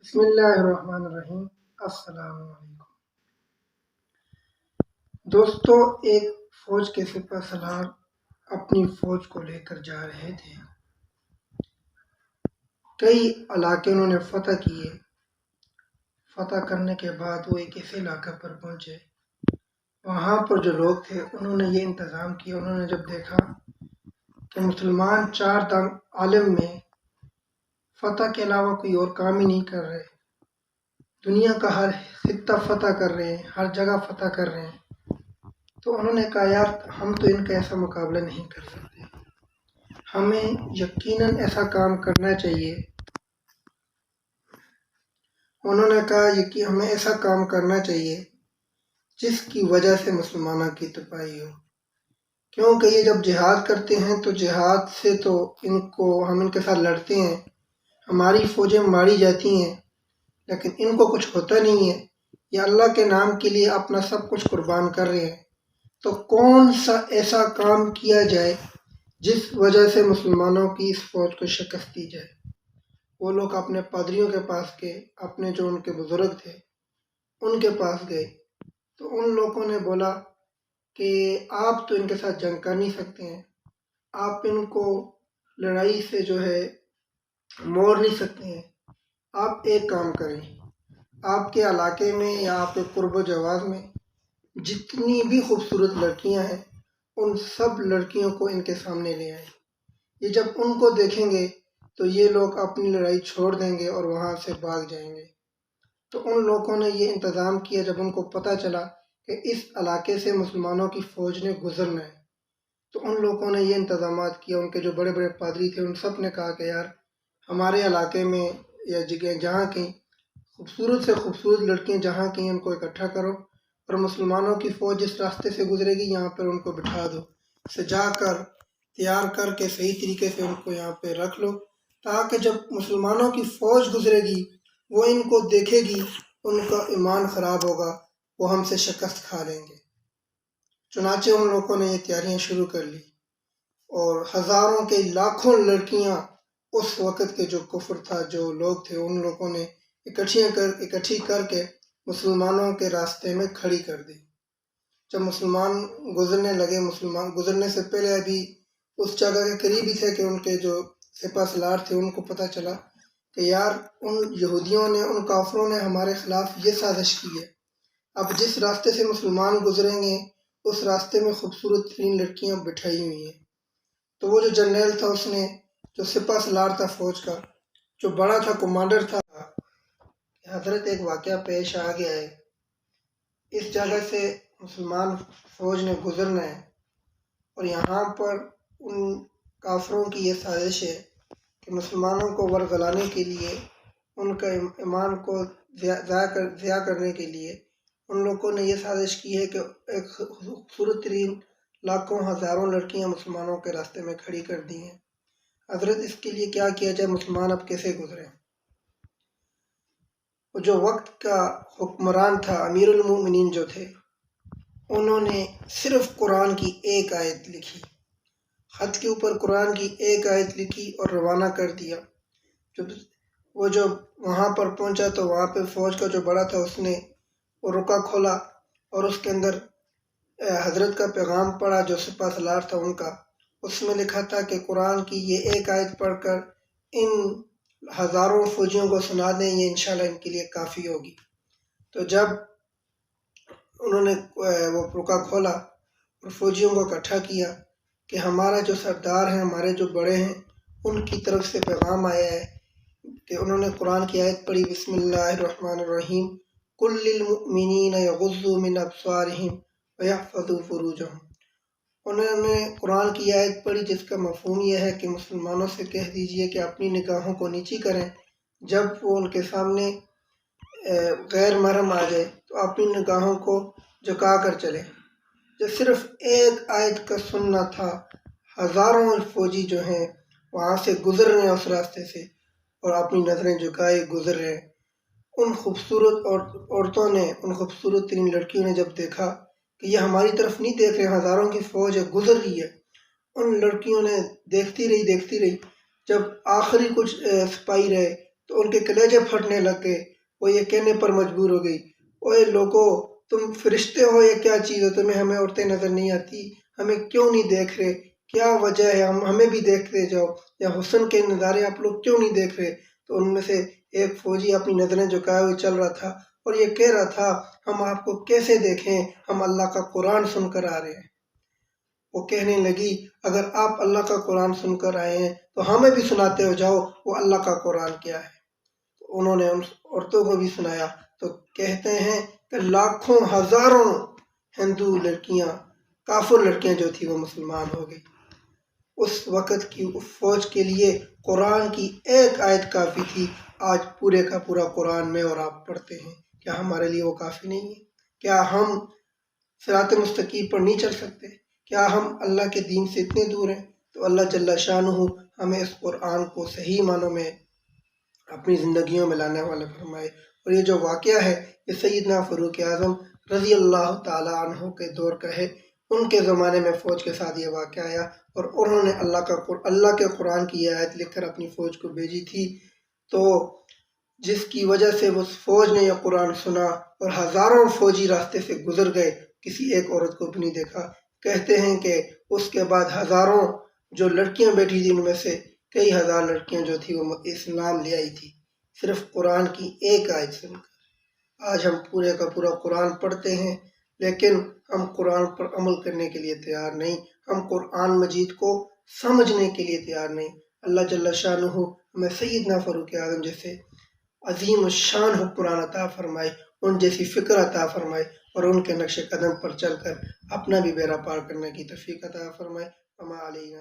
بسم اللہ الرحمن الرحیم۔ السلام علیکم دوستو، ایک فوج کے سپہ سالار اپنی فوج کو لے کر جا رہے تھے۔ کئی علاقے انہوں نے فتح کیے۔ فتح کرنے کے بعد وہ ایک ایسے علاقے پر پہنچے، وہاں پر جو لوگ تھے انہوں نے یہ انتظام کیا۔ انہوں نے جب دیکھا کہ مسلمان چار عالم میں فتح کے علاوہ کوئی اور کام ہی نہیں کر رہے، دنیا کا ہر خطہ فتح کر رہے ہیں، ہر جگہ فتح کر رہے ہیں، تو انہوں نے کہا یار ہم تو ان کا ایسا مقابلہ نہیں کر سکتے، ہمیں یقیناً ایسا کام کرنا چاہیے۔ انہوں نے کہا کہ ہمیں ایسا کام کرنا چاہیے جس کی وجہ سے مسلمانوں کی تباہی ہو، کیونکہ یہ جب جہاد کرتے ہیں تو جہاد سے تو ہم ان کے ساتھ لڑتے ہیں، ہماری فوجیں ماری جاتی ہیں، لیکن ان کو کچھ ہوتا نہیں ہے، یہ اللہ کے نام کے لیے اپنا سب کچھ قربان کر رہے ہیں، تو کون سا ایسا کام کیا جائے جس وجہ سے مسلمانوں کی اس فوج کو شکست دی جائے۔ وہ لوگ اپنے پادریوں کے پاس گئے، اپنے جو ان کے بزرگ تھے ان کے پاس گئے، تو ان لوگوں نے بولا کہ آپ تو ان کے ساتھ جنگ کر نہیں سکتے ہیں، آپ ان کو لڑائی سے جو ہے موڑ نہیں سکتے ہیں، آپ ایک کام کریں، آپ کے علاقے میں یا آپ کے قرب و جواز میں جتنی بھی خوبصورت لڑکیاں ہیں ان سب لڑکیوں کو ان کے سامنے لے آئیں۔ یہ جب ان کو دیکھیں گے تو یہ لوگ اپنی لڑائی چھوڑ دیں گے اور وہاں سے بھاگ جائیں گے۔ تو ان لوگوں نے یہ انتظام کیا، جب ان کو پتہ چلا کہ اس علاقے سے مسلمانوں کی فوج نے گزرنا ہے، تو ان لوگوں نے یہ انتظامات کیا۔ ان کے جو بڑے بڑے پادری تھے ان سب نے کہا کہ یار ہمارے علاقے میں یا جگہ جہاں کہیں خوبصورت سے خوبصورت لڑکیاں جہاں کہیں ان کو اکٹھا کرو، اور مسلمانوں کی فوج جس راستے سے گزرے گی یہاں پر ان کو بٹھا دو، سجا کر تیار کر کے صحیح طریقے سے ان کو یہاں پہ رکھ لو، تاکہ جب مسلمانوں کی فوج گزرے گی وہ ان کو دیکھے گی، ان کا ایمان خراب ہوگا، وہ ہم سے شکست کھا لیں گے۔ چنانچہ ان لوگوں نے یہ تیاریاں شروع کر لی، اور ہزاروں کے لاکھوں لڑکیاں اس وقت کے جو کفر تھا، جو لوگ تھے، ان لوگوں نے اکٹھی کر کے مسلمانوں کے راستے میں کھڑی کر دی۔ جب مسلمان گزرنے لگے، مسلمان گزرنے سے پہلے ابھی اس جگہ کے قریب ہی تھے کہ ان کے جو سپہ سالار تھے ان کو پتہ چلا کہ یار ان یہودیوں نے، ان کافروں نے ہمارے خلاف یہ سازش کی ہے، اب جس راستے سے مسلمان گزریں گے اس راستے میں خوبصورت ترین لڑکیاں بٹھائی ہوئی ہیں۔ تو وہ جو جنرل تھا، اس نے جو سپہ سالار تھا فوج کا، جو بڑا تھا، کمانڈر تھا، حضرت ایک واقعہ پیش آ گیا ہے، اس جگہ سے مسلمان فوج نے گزرنا ہے، اور یہاں پر ان کافروں کی یہ سازش ہے کہ مسلمانوں کو ورغلانے کے لیے، ان کا ایمان کو ضیاع کرنے کے لیے ان لوگوں نے یہ سازش کی ہے کہ ایک خوبصورت ترین لاکھوں ہزاروں لڑکیاں مسلمانوں کے راستے میں کھڑی کر دی ہیں۔ حضرت اس کے لیے کیا کیا جائے، مسلمان اب کیسے گزریں؟ جو وقت کا حکمران تھا، امیر المومنین جو تھے، انہوں نے صرف قرآن کی ایک آیت لکھی، خط کے اوپر قرآن کی ایک آیت لکھی اور روانہ کر دیا۔ وہ جو وہاں پر پہنچا تو وہاں پہ فوج کا جو بڑا تھا اس نے وہ رکا کھولا اور اس کے اندر حضرت کا پیغام پڑھا، جو سپہ سالار تھا ان کا، اس میں لکھا تھا کہ قرآن کی یہ ایک آیت پڑھ کر ان ہزاروں فوجیوں کو سنا دیں، یہ انشاءاللہ ان کے لیے کافی ہوگی۔ تو جب انہوں نے وہ رکا کھولا اور فوجیوں کو اکٹھا کیا کہ ہمارا جو سردار ہے، ہمارے جو بڑے ہیں، ان کی طرف سے پیغام آیا ہے کہ انہوں نے قرآن کی آیت پڑھی، بسم اللہ الرحمن الرحیم، قل للمؤمنین یغضوا من ابصارہم ویحفظوا فروجہم۔ انہوں نے قرآن کی آیت پڑھی جس کا مفہوم یہ ہے کہ مسلمانوں سے کہہ دیجئے کہ اپنی نگاہوں کو نیچی کریں، جب وہ ان کے سامنے غیر محرم آ جائے تو اپنی نگاہوں کو جھکا کر چلیں۔ جو صرف ایک آیت کا سننا تھا، ہزاروں فوجی جو ہیں وہاں سے گزر رہے ہیں اس راستے سے اور اپنی نظریں جھکائے گزر رہے ہیں۔ ان خوبصورت عورتوں نے، ان خوبصورت ترین لڑکیوں نے جب دیکھا کہ یہ ہماری طرف نہیں دیکھ رہے، ہزاروں کی فوج ہے، گزر رہی ہے، ان لڑکیوں نے دیکھتی رہی، جب آخری کچھ سپاہی رہے تو ان کے کلیجے پھٹنے لگ گئے. وہ یہ کہنے پر مجبور ہو گئی، اوے لوگو، تم فرشتے ہو یا کیا چیز ہو؟ تمہیں ہمیں عورتیں نظر نہیں آتی؟ ہمیں کیوں نہیں دیکھ رہے؟ کیا وجہ ہے؟ ہمیں بھی دیکھتے جاؤ، یا حسن کے نظارے آپ لوگ کیوں نہیں دیکھ رہے؟ تو ان میں سے ایک فوجی اپنی نظریں جھکائے ہوئے چل رہا تھا اور یہ کہہ رہا تھا، ہم آپ کو کیسے دیکھیں، ہم اللہ کا قرآن سن کر آ رہے ہیں. وہ کہنے لگی، اگر آپ اللہ کا قرآن سن کر آئے ہیں تو ہمیں بھی سناتے ہو جاؤ وہ اللہ کا قرآن کیا ہے. تو انہوں نے ان عورتوں کو بھی سنایا. تو کہتے ہیں کہ لاکھوں ہزاروں ہندو لڑکیاں، کافر لڑکیاں جو تھی وہ مسلمان ہو گئی. اس وقت کی فوج کے لیے قرآن کی ایک آیت کافی تھی. آج پورے کا پورا قرآن میں اور آپ پڑھتے ہیں، کیا ہمارے لیے وہ کافی نہیں ہے؟ کیا ہم صراط مستقیم پر نہیں چل سکتے؟ کیا ہم اللہ کے دین سے اتنے دور ہیں؟ تو اللہ جل شانہ ہمیں اس قرآن کو صحیح معنوں میں اپنی زندگیوں میں لانے والے فرمائے. اور یہ جو واقعہ ہے یہ سیدنا فاروق اعظم رضی اللہ تعالیٰ عنہ کے دور کا ہے. ان کے زمانے میں فوج کے ساتھ یہ واقعہ آیا اور انہوں نے اللہ کے قرآن کی یہ آیت لکھ کر اپنی فوج کو بھیجی تھی. تو جس کی وجہ سے اس فوج نے یہ قرآن سنا اور ہزاروں فوجی راستے سے گزر گئے، کسی ایک عورت کو بھی نہیں دیکھا. کہتے ہیں کہ اس کے بعد ہزاروں جو لڑکیاں بیٹھی تھیں ان میں سے کئی ہزار لڑکیاں جو تھی وہ اسلام لے آئی تھی، صرف قرآن کی ایک آیت سن کر. آج ہم پورے کا پورا قرآن پڑھتے ہیں لیکن ہم قرآن پر عمل کرنے کے لیے تیار نہیں، ہم قرآن مجید کو سمجھنے کے لیے تیار نہیں. اللہ جل شانہ ہمیں سیدنا فاروق اعظم جیسے عظیم الشان حکمران عطا فرمائے، ان جیسی فکر عطا فرمائے اور ان کے نقش قدم پر چل کر اپنا بھی بیڑا پار کرنے کی توفیق عطا فرمائے. وما علینا